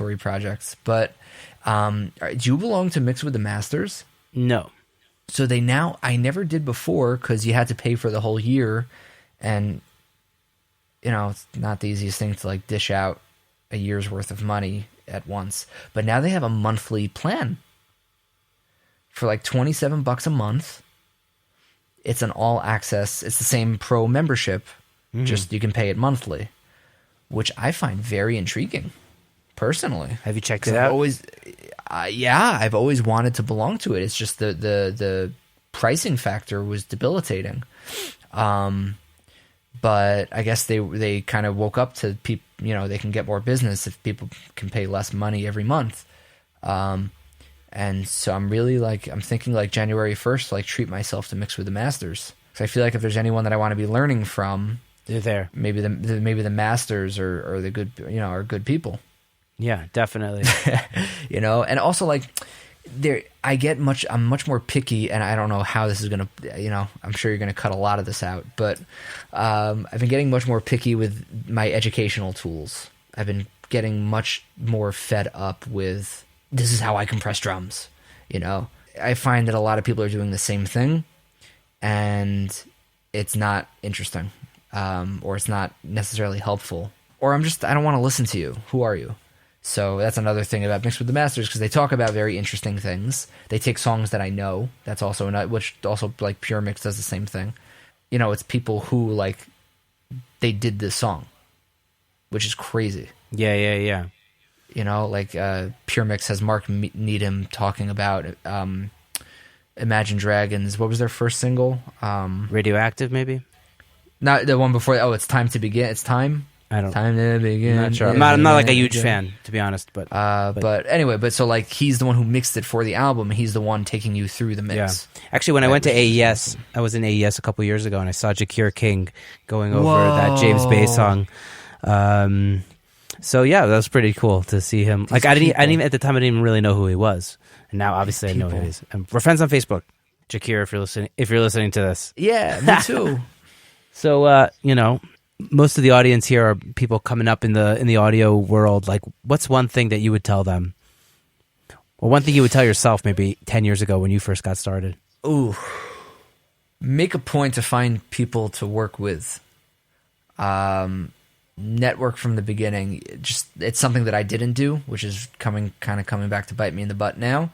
laboratory projects. But do you belong to Mix with the Masters? No. So I never did before because you had to pay for the whole year, and it's not the easiest thing to like dish out a year's worth of money at once. But now they have a monthly plan for like $27 a month. It's an all access. It's the same pro membership, just you can pay it monthly, which I find very intriguing personally. Have you checked it out? I've always wanted to belong to it. It's just the pricing factor was debilitating. But I guess they kind of woke up to people, they can get more business if people can pay less money every month. And so I'm thinking like January 1st, like treat myself to Mix with the Masters. Because I feel like if there's anyone that I want to be learning from, they're there. Maybe the Masters are the good, are good people. Yeah, definitely. And also like I'm much more picky, and I don't know how this is going to, I'm sure you're going to cut a lot of this out, but I've been getting much more picky with my educational tools. I've been getting much more fed up with, this is how I compress drums. I find that a lot of people are doing the same thing, and it's not interesting, or it's not necessarily helpful, or I don't want to listen to you. Who are you? So that's another thing about Mixed with the Masters, because they talk about very interesting things. They take songs that I know. That's also which also like Pure Mix does the same thing. It's people who like they did this song, which is crazy. Yeah. Like Pure Mix has Mark Needham talking about Imagine Dragons. What was their first single? Radioactive, maybe. Not the one before. Oh, It's Time to Begin. It's Time. I don't. Time to begin. I'm not sure. I'm not like a huge fan, to be honest. But anyway, so like he's the one who mixed it for the album. He's the one taking you through the mix. Yeah. Actually, when I went to AES, I was in AES a couple years ago, and I saw Jakir King going over that James Bay song. So yeah, that was pretty cool to see him. Like I didn't even at the time I didn't even really know who he was, and now obviously I know who he is. And we're friends on Facebook. Jakir, if you're listening to this, yeah, me too. So most of the audience here are people coming up in the audio world. Like, what's one thing that you would tell them, or one thing you would tell yourself maybe 10 years ago when you first got started? Ooh, make a point to find people to work with. Network from the beginning. It's something that I didn't do, which is coming back to bite me in the butt now.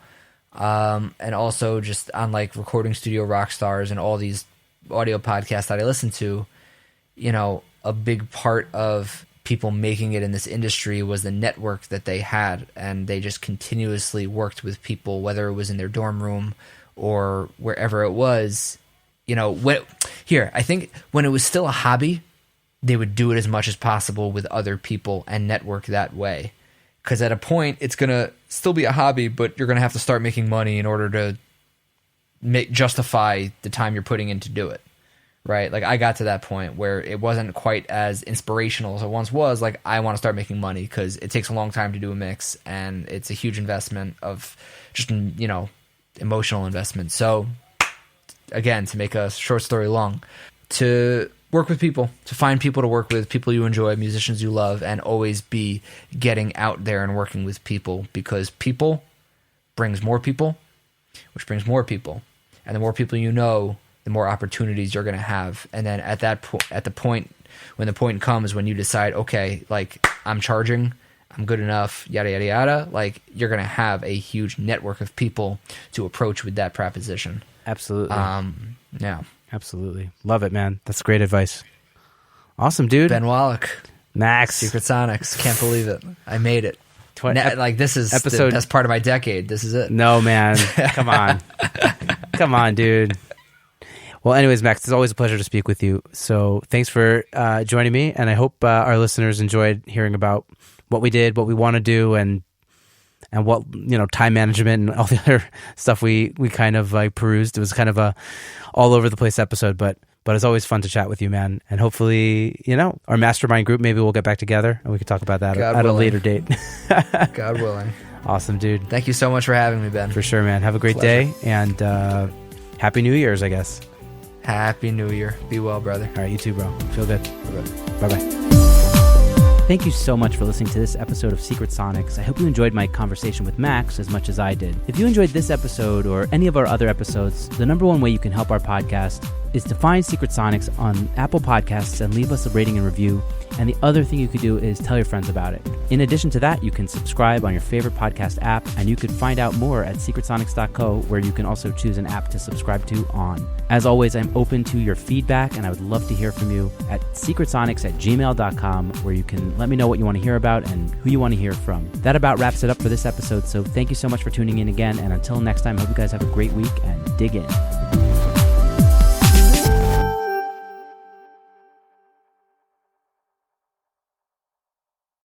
And also just on like Recording Studio Rockstars and all these audio podcasts that I listen to, a big part of people making it in this industry was the network that they had, and they just continuously worked with people, whether it was in their dorm room or wherever it was. I think when it was still a hobby, they would do it as much as possible with other people and network that way. Because at a point, it's going to still be a hobby, but you're going to have to start making money in order to justify the time you're putting in to do it. Right? Like I got to that point where it wasn't quite as inspirational as it once was. Like I want to start making money because it takes a long time to do a mix, and it's a huge investment of just, emotional investment. So again, to make a short story long, to work with people, to find people to work with, people you enjoy, musicians you love, and always be getting out there and working with people, because people brings more people, which brings more people. And the more people you know, the more opportunities you're going to have. And then at the point when the point comes when you decide, okay, like I'm charging, I'm good enough, yada, yada, yada, like you're going to have a huge network of people to approach with that proposition. Absolutely. Yeah. Absolutely. Love it, man. That's great advice. Awesome, dude. Ben Wallach. Max. Secret Sonics. Can't believe it. I made it. This is episode, the best part of my decade. This is it. No, man. Come on. Come on, dude. Well, anyways, Max, it's always a pleasure to speak with you. So thanks for joining me, and I hope our listeners enjoyed hearing about what we did, what we want to do, and what, time management and all the other stuff we kind of like perused. It was kind of a all over the place episode, but it's always fun to chat with you, man. And hopefully, our mastermind group, maybe we'll get back together and we can talk about that at a later date. God willing. Awesome, dude. Thank you so much for having me, Ben. For sure, man. Have a great day, and Happy New Year's, I guess. Happy New Year. Be well, brother. All right, you too, bro. Feel good. Bye-bye. Bye-bye. Thank you so much for listening to this episode of Secret Sonics. I hope you enjoyed my conversation with Max as much as I did. If you enjoyed this episode or any of our other episodes, the number one way you can help our podcast is to find Secret Sonics on Apple Podcasts and leave us a rating and review. And the other thing you could do is tell your friends about it. In addition to that, you can subscribe on your favorite podcast app, and you could find out more at secretsonics.co, where you can also choose an app to subscribe to on. As always, I'm open to your feedback, and I would love to hear from you at secretsonics@gmail.com, where you can let me know what you want to hear about and who you want to hear from. That about wraps it up for this episode, so thank you so much for tuning in again, and until next time, I hope you guys have a great week and dig in.